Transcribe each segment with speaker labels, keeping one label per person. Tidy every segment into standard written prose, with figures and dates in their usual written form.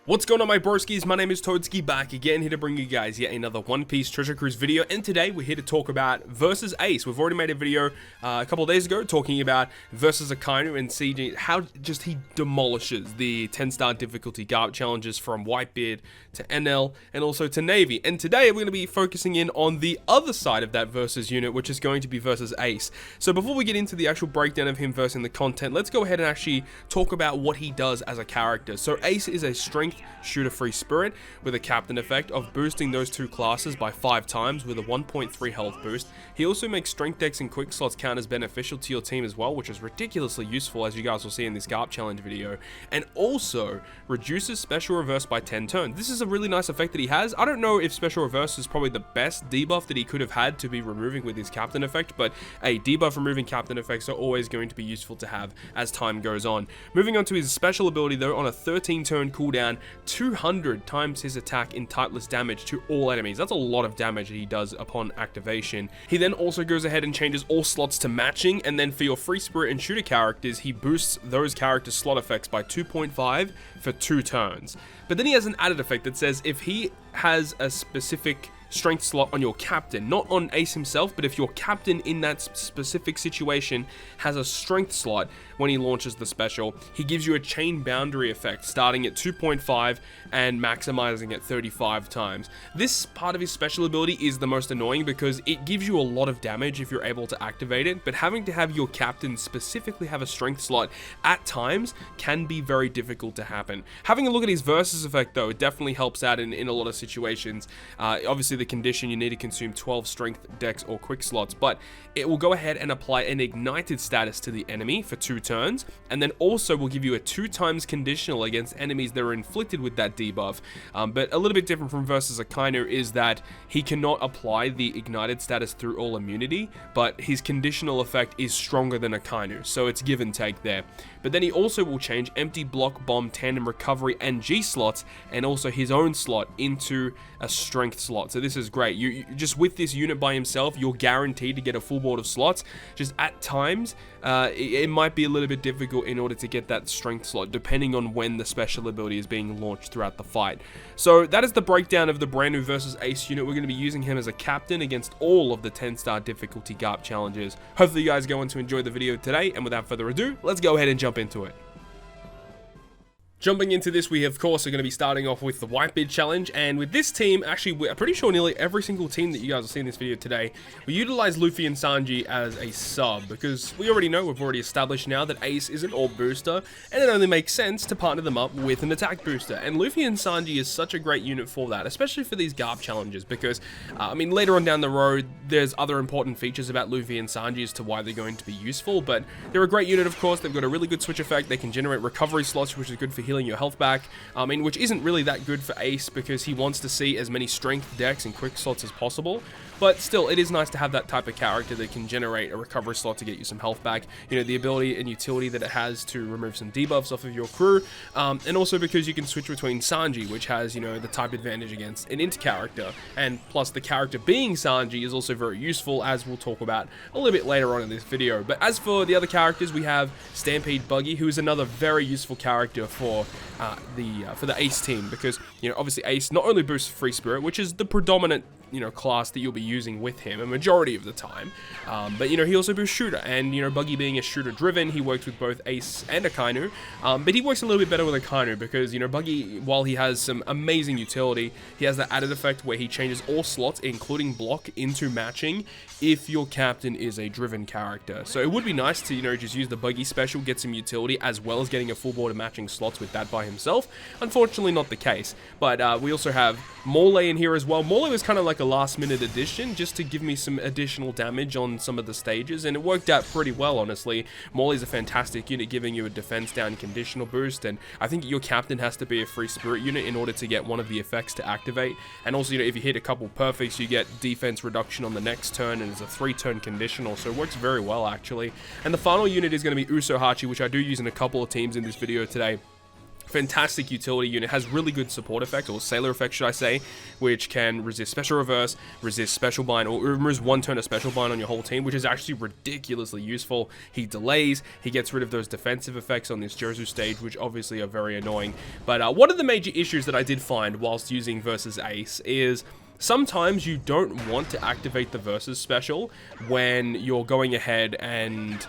Speaker 1: What's going on, my broskiis? My name is Toadskii, back again, here to bring you guys yet another One Piece Treasure Cruise video, and today we're here to talk about versus Ace. We've already made a video a couple of days ago talking about versus Akainu and CG, how just he demolishes the 10-star difficulty garb challenges from Whitebeard to Enel and also to Navy. And today we're going to be focusing in on the other side of that versus unit, which is going to be versus Ace. So before we get into the actual breakdown of him versus the content, let's go ahead and actually talk about what he does as a character. So Ace is a strength shooter free spirit with a captain effect of boosting those two classes by 5 times with a 1.3 health boost. He also makes strength decks and quick slots count as beneficial to your team as well, which is ridiculously useful, as you guys will see in this garb challenge video, and also reduces special reverse by 10 turns. This is a really nice effect that he has. I don't know if special reverse is probably the best debuff that he could have had to be removing with his captain effect, but a debuff removing captain effects are always going to be useful to have as time goes on. Moving on to his special ability though, on a 13 turn cooldown, 200 times his attack in typeless damage to all enemies. That's a lot of damage that he does upon activation. He then also goes ahead and changes all slots to matching, and then for your free spirit and shooter characters, he boosts those characters' slot effects by 2.5 for 2 turns. But then he has an added effect that says if he has a specific strength slot on your captain, not on Ace himself, but if your captain in that specific situation has a strength slot when he launches the special, he gives you a chain boundary effect starting at 2.5 and maximizing at 35 times. This part of his special ability is the most annoying because it gives you a lot of damage if you're able to activate it, but having to have your captain specifically have a strength slot at times can be very difficult to happen. Having a look at his versus effect though, it definitely helps out in a lot of situations. Obviously the condition, you need to consume 12 strength decks or quick slots, but it will go ahead and apply an ignited status to the enemy for 2 turns, and then also will give you a 2 times conditional against enemies that are inflicted with that debuff. But a little bit different from versus Akainu is that he cannot apply the ignited status through all immunity, but his conditional effect is stronger than Akainu, so it's give and take there. But then he also will change empty block, bomb, tandem, recovery, and G slots, and also his own slot into a strength slot. So this is great. You just with this unit by himself, you're guaranteed to get a full board of slots. Just at times, it might be a little bit difficult in order to get that strength slot, depending on when the special ability is being launched throughout the fight. So that is the breakdown of the brand new versus Ace unit. We're going to be using him as a captain against all of the 10-star difficulty garb challenges. Hopefully you guys are going to enjoy the video today, and without further ado, let's go ahead and jump into it. Jumping into this, we of course are going to be starting off with the Whitebeard challenge, and with this team, actually we're pretty sure nearly every single team that you guys will see in this video today, we utilize Luffy and Sanji as a sub, because we already know, we've already established now that Ace is an orb booster, and it only makes sense to partner them up with an attack booster, and Luffy and Sanji is such a great unit for that, especially for these garb challenges, because, I mean, later on down the road, there's other important features about Luffy and Sanji as to why they're going to be useful, but they're a great unit, of course. They've got a really good switch effect. They can generate recovery slots, which is good for healing your health back, which isn't really that good for Ace because he wants to see as many strength decks and quick slots as possible, but still it is nice to have that type of character that can generate a recovery slot to get you some health back, you know, the ability and utility that it has to remove some debuffs off of your crew, and also because you can switch between Sanji, which has, you know, the type advantage against an int character, and plus the character being Sanji is also very useful, as we'll talk about a little bit later on in this video. But as for the other characters, we have Stampede Buggy, who is another very useful character for the Ace team, because, you know, obviously Ace not only boosts free spirit, which is the predominant, you know, class that you'll be using with him a majority of the time, but, you know, he also boosts shooter, and, you know, Buggy being a shooter driven, he works with both Ace and Akainu, but he works a little bit better with Akainu because, you know, Buggy, while he has some amazing utility, he has that added effect where he changes all slots, including block, into matching if your captain is a driven character. So it would be nice to, you know, just use the Buggy special, get some utility, as well as getting a full board of matching slots with that by himself. Unfortunately not the case, but we also have Mole in here as well. Mole was kind of like a last minute addition just to give me some additional damage on some of the stages, and it worked out pretty well, honestly. Mole is a fantastic unit, giving you a defense down conditional boost, and I think your captain has to be a free spirit unit in order to get one of the effects to activate, and also, you know, if you hit a couple perfects, you get defense reduction on the next turn, and it's a 3-turn conditional, so it works very well actually. And the final unit is going to be Usohachi, which I do use in a couple of teams in this video today. Fantastic utility unit, has really good support effect, or sailor effect should I say, which can resist special reverse, resist special bind, or removes 1 turn of special bind on your whole team, which is actually ridiculously useful. He delays, he gets rid of those defensive effects on this Jozu stage, which obviously are very annoying. But one of the major issues that I did find whilst using versus Ace is sometimes you don't want to activate the versus special when you're going ahead and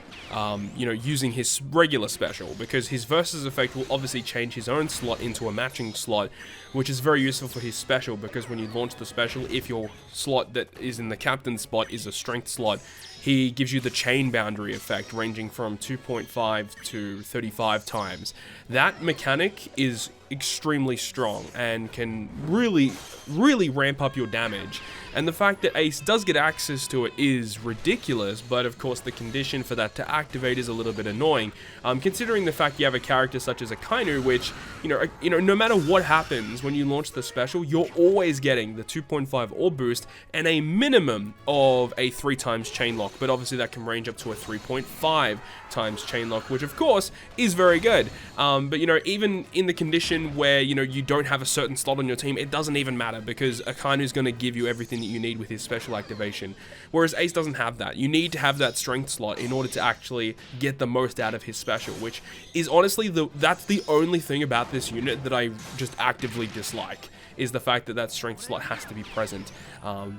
Speaker 1: you know, using his regular special, because his versus effect will obviously change his own slot into a matching slot, which is very useful for his special, because when you launch the special, if your slot that is in the captain spot is a strength slot, he gives you the chain boundary effect, ranging from 2.5 to 35 times. That mechanic is extremely strong and can really ramp up your damage. And the fact that Ace does get access to it is ridiculous, but of course the condition for that to activate is a little bit annoying. Considering the fact you have a character such as Akainu, which, you know, no matter what happens when you launch the special, you're always getting the 2.5 orb boost and a minimum of a 3 times chain lock, but obviously that can range up to a 3.5 times chain lock, which of course is very good. But you know, even in the condition where, you know, you don't have a certain slot on your team, it doesn't even matter, because Akainu is going to give you everything that you need with his special activation, whereas Ace doesn't have that. You need to have that strength slot in order to actually get the most out of his special, which is honestly that's the only thing about this unit that I just actively dislike, is the fact that that strength slot has to be present.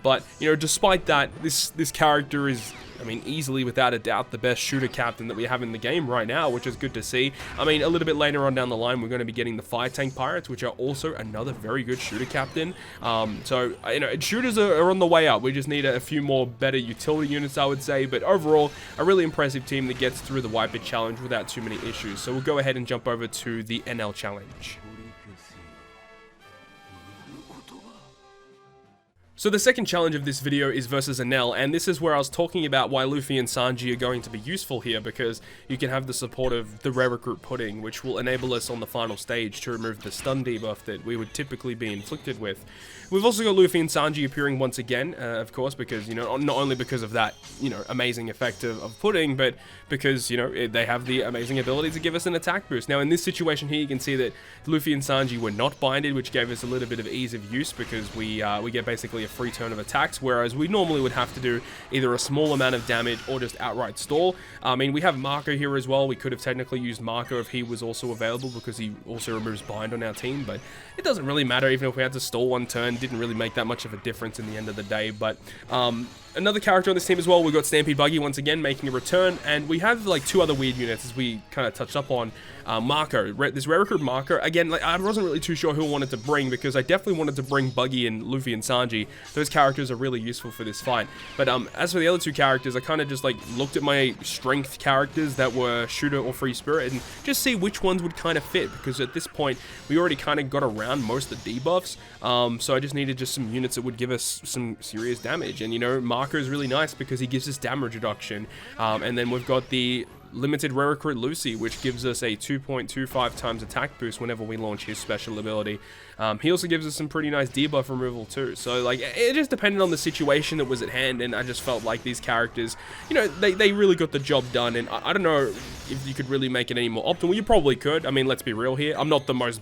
Speaker 1: But you know, despite that, this character is, I mean, easily without a doubt the best shooter captain that we have in the game right now, which is good to see. I mean, a little bit later on down the line, we're going to be getting the Fire Tank Pirates, which are also another very good shooter captain. So, you know, shooters are on the way up. We just need a few more better utility units, I would say. But overall, a really impressive team that gets through the Whitebeard challenge without too many issues. So we'll go ahead and jump over to the Enel challenge. So the second challenge of this video is versus Enel, and this is where I was talking about why Luffy and Sanji are going to be useful here, because you can have the support of the rare recruit Pudding, which will enable us on the final stage to remove the stun debuff that we would typically be inflicted with. We've also got Luffy and Sanji appearing once again, of course, because, you know, not only because of that, you know, amazing effect of Pudding, but because, you know, they have the amazing ability to give us an attack boost. Now, in this situation here, you can see that Luffy and Sanji were not binded, which gave us a little bit of ease of use, because we get basically a free turn of attacks, whereas we normally would have to do either a small amount of damage or just outright stall. I mean, we have Marco here as well. We could have technically used Marco if he was also available, because he also removes bind on our team, but it doesn't really matter. Even if we had to stall one turn, didn't really make that much of a difference in the end of the day. But another character on this team as well, we've got Stampede Buggy once again making a return, and we have like 2 other weird units, as we kind of touched up on. Marco, this rare recruit Marco, again, like, I wasn't really too sure who I wanted to bring, because I definitely wanted to bring Buggy and Luffy and Sanji. Those characters are really useful for this fight. But as for the other 2 characters, I kind of just like looked at my strength characters that were shooter or free spirit and just see which ones would kind of fit, because at this point we already kind of got around most of the debuffs. So I just needed just some units that would give us some serious damage, and you know, Marco is really nice because he gives us damage reduction, and then we've got the limited rare recruit Lucy, which gives us a 2.25 times attack boost whenever we launch his special ability. He also gives us some pretty nice debuff removal too. So like, it just depended on the situation that was at hand, and I just felt like these characters, you know, they really got the job done. And I don't know if you could really make it any more optimal. You probably could. I mean, let's be real here. I'm not the most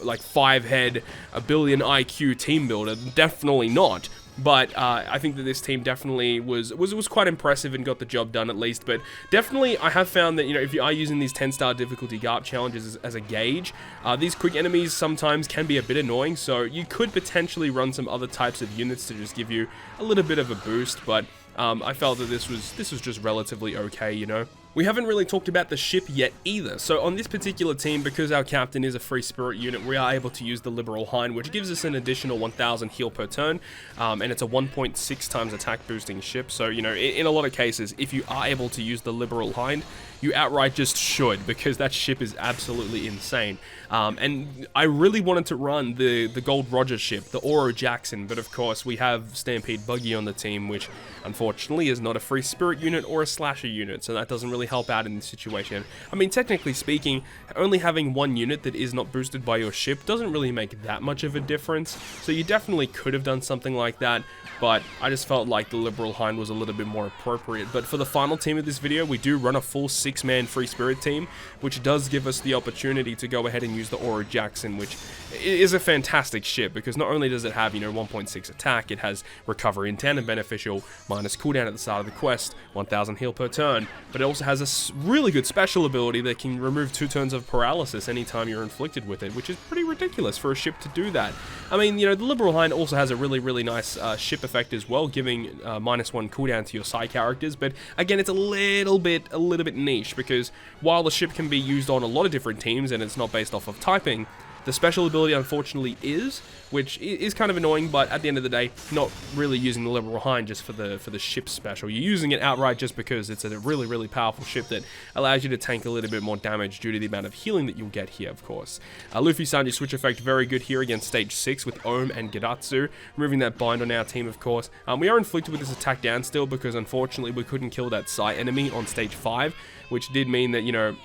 Speaker 1: like 5-head, a billion IQ team builder. Definitely not. But I think that this team definitely was quite impressive and got the job done at least. But definitely, I have found that, you know, if you are using these 10-star difficulty GARP challenges as a gauge, these quick enemies sometimes can be a bit annoying. So you could potentially run some other types of units to just give you a little bit of a boost. But I felt that this was just relatively okay, you know. We haven't really talked about the ship yet either. So on this particular team, because our captain is a free spirit unit, we are able to use the Liberal Hind, which gives us an additional 1000 heal per turn, and it's a 1.6 times attack boosting ship. So, you know, in a lot of cases, if you are able to use the Liberal Hind, you outright just should, because that ship is absolutely insane. And I really wanted to run the Gold Roger ship, the Oro Jackson, but of course we have Stampede Buggy on the team, which unfortunately is not a free spirit unit or a slasher unit, so that doesn't really really help out in this situation. I mean, technically speaking, only having one unit that is not boosted by your ship doesn't really make that much of a difference, so you definitely could have done something like that, but I just felt like the Liberal Hind was a little bit more appropriate. But for the final team of this video, we do run a full 6-man Free Spirit team, which does give us the opportunity to go ahead and use the Aura Jackson, which is a fantastic ship, because not only does it have, 1.6 attack, it has recovery in tandem beneficial, minus cooldown at the start of the quest, 1000 heal per turn, but it also has a really good special ability that can remove 2 turns of paralysis anytime you're inflicted with it, which is pretty ridiculous for a ship to do that. I mean, the Liberal Hind also has a really nice ship effect as well, giving -1 cooldown to your side characters, but again, it's a little bit niche, because while the ship can be used on a lot of different teams and it's not based off of typing, the special ability unfortunately is, which is kind of annoying, but at the end of the day, not really using the Liberal Hind just for the ship special. You're using it outright just because it's a really powerful ship that allows you to tank a little bit more damage due to the amount of healing that you'll get here, of course. Luffy Sanji switch effect, very good here against stage 6 with Ohm and Gidatsu, removing that bind on our team, of course. We are inflicted with this attack down still, because unfortunately we couldn't kill that Sai enemy on stage 5, which did mean that,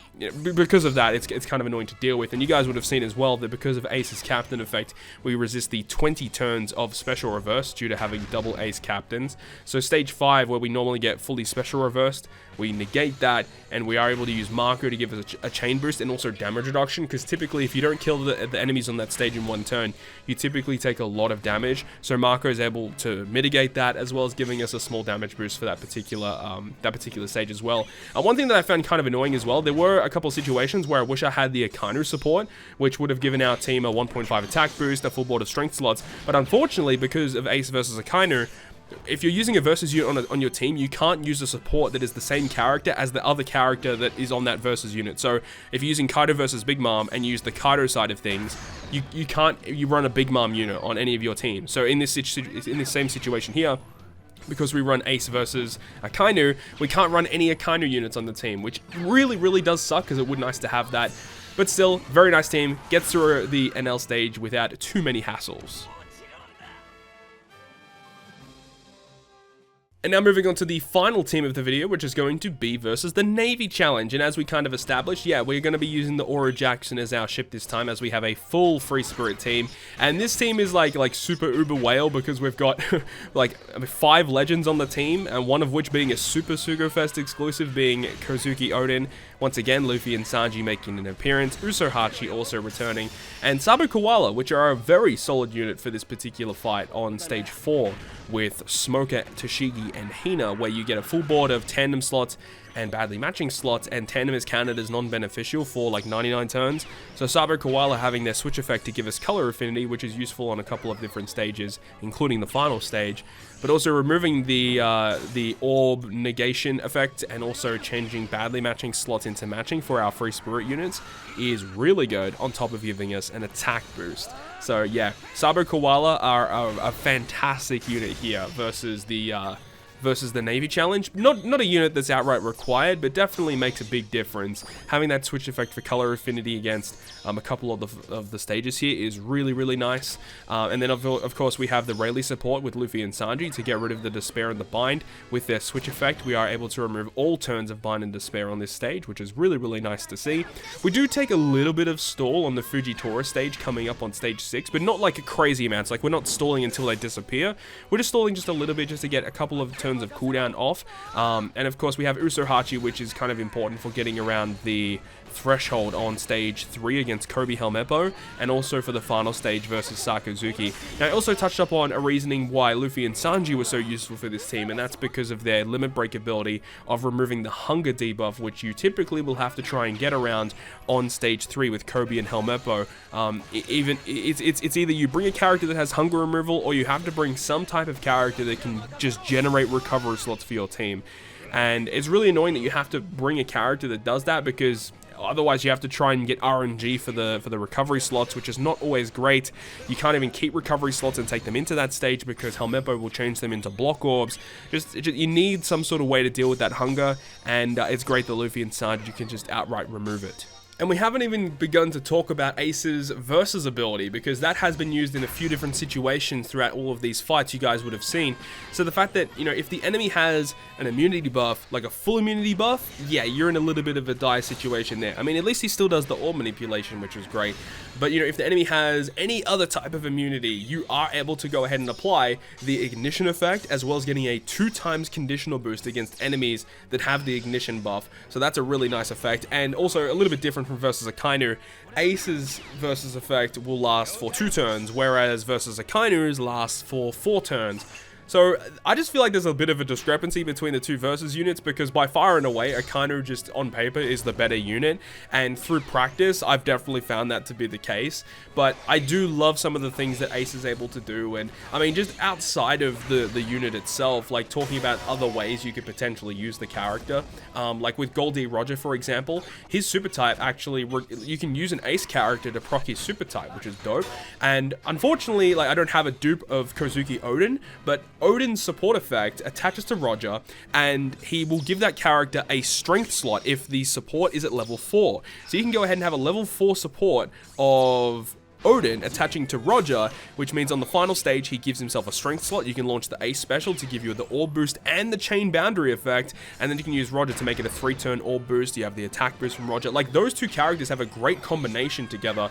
Speaker 1: because of that, it's kind of annoying to deal with. And you guys would have seen as well that because of Ace's captain effect, we resist the 20 turns of special reverse due to having double Ace captains. So stage 5, where we normally get fully special reversed, we negate that, and we are able to use Marco to give us a chain boost and also damage reduction, because typically if you don't kill the enemies on that stage in one turn, you typically take a lot of damage. So Marco is able to mitigate that, as well as giving us a small damage boost for that particular stage as well. One thing that I found kind of annoying as well, there were a couple of situations where I wish I had the Akainu support, which would have given our team a 1.5 attack boost, a full board of strength slots, but unfortunately, because of Ace versus Akainu, if you're using a versus unit on your team, you can't use a support that is the same character as the other character that is on that versus unit. So if you're using Kaido versus Big Mom and use the Kaido side of things, you run a Big Mom unit on any of your teams. So in this same situation here, because we run Ace versus Akainu, we can't run any Akainu units on the team, which really does suck, because it would be nice to have that. But still, very nice team, gets through the Enel stage without too many hassles. And now moving on to the final team of the video, which is going to be versus the Navy Challenge. And as we kind of established, yeah, we're going to be using the Aura Jackson as our ship this time, as we have a full Free Spirit team. And this team is like super uber whale, because we've got like 5 legends on the team, and one of which being a Super Sugofest exclusive, being Kozuki Odin. Once again, Luffy and Sanji making an appearance, Uso Hachi also returning, and Sabo Koala, which are a very solid unit for this particular fight on stage 4, with Smoker, Toshigi, and Hina, where you get a full board of tandem slots and badly matching slots, and tandem is counted as non-beneficial for like 99 turns. So Sabo Koala having their switch effect to give us color affinity, which is useful on a couple of different stages, including the final stage, but also removing the orb negation effect and also changing badly matching slots into matching for our Free Spirit units is really good, on top of giving us an attack boost. So yeah, Sabo Koala are a fantastic unit here versus the Navy Challenge. Not a unit that's outright required, but definitely makes a big difference. Having that switch effect for color affinity against a couple of the stages here is really nice. And then of course we have the Rayleigh support with Luffy and Sanji to get rid of the Despair and the Bind. With their switch effect, we are able to remove all turns of Bind and Despair on this stage, which is really nice to see. We do take a little bit of stall on the Fujitora stage coming up on stage 6, but not like a crazy amount. Like, we're not stalling until they disappear. We're just stalling just a little bit, just to get a couple of turns of cooldown off. And of course we have Uso Hachi, which is kind of important for getting around the threshold on stage 3 against Kobe Helmeppo, and also for the final stage versus Sakazuki. Now, I also touched up on a reasoning why Luffy and Sanji were so useful for this team, and that's because of their limit break ability of removing the hunger debuff, which you typically will have to try and get around on stage 3 with Kobe and Helmeppo. It's either you bring a character that has hunger removal, or you have to bring some type of character that can just generate recovery slots for your team. And it's really annoying that you have to bring a character that does that, because otherwise you have to try and get RNG for the recovery slots, which is not always great. You can't even keep recovery slots and take them into that stage, because Helmeppo will change them into block orbs. You need some sort of way to deal with that hunger, and it's great that Luffy and Sanji can just outright remove it. And we haven't even begun to talk about Ace's versus ability, because that has been used in a few different situations throughout all of these fights you guys would have seen. So the fact that, you know, if the enemy has an immunity buff, like a full immunity buff, yeah, you're in a little bit of a dire situation there. I mean, at least he still does the orb manipulation, which is great. But, you know, if the enemy has any other type of immunity, you are able to go ahead and apply the ignition effect, as well as getting a 2x conditional boost against enemies that have the ignition buff. So that's a really nice effect, and also a little bit different from versus Akainu. Ace's versus effect will last for 2 turns, whereas versus Akainu's lasts for 4 turns. So I just feel like there's a bit of a discrepancy between the two versus units, because by far and away, Akainu just on paper is the better unit, and through practice, I've definitely found that to be the case. But I do love some of the things that Ace is able to do, and I mean, just outside of the unit itself, like talking about other ways you could potentially use the character, like with Goldie Roger, for example, his super type actually, you can use an Ace character to proc his super type, which is dope. And unfortunately, like, I don't have a dupe of Kozuki Odin, but Odin's support effect attaches to Roger, and he will give that character a strength slot if the support is at level 4. So you can go ahead and have a level 4 support of Odin attaching to Roger, which means on the final stage he gives himself a strength slot. You can launch the Ace special to give you the orb boost and the chain boundary effect, and then you can use Roger to make it a 3-turn orb boost. You have the attack boost from Roger. Like, those two characters have a great combination together.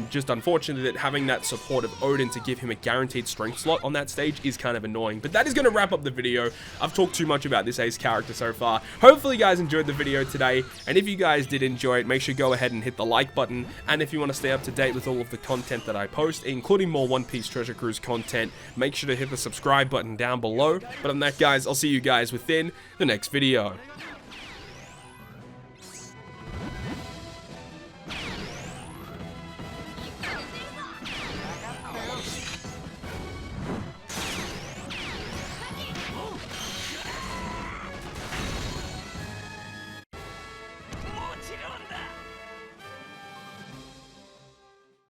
Speaker 1: Just unfortunately that having that support of Odin to give him a guaranteed strength slot on that stage is kind of annoying. But that is going to wrap up the video. I've talked too much about this Ace character so far. Hopefully you guys enjoyed the video today, and if you guys did enjoy it, make sure you go ahead and hit the like button. And if you want to stay up to date with all of the content that I post, including more One Piece Treasure Cruise content, make sure to hit the subscribe button down below. But on that, guys, I'll see you guys within the next video.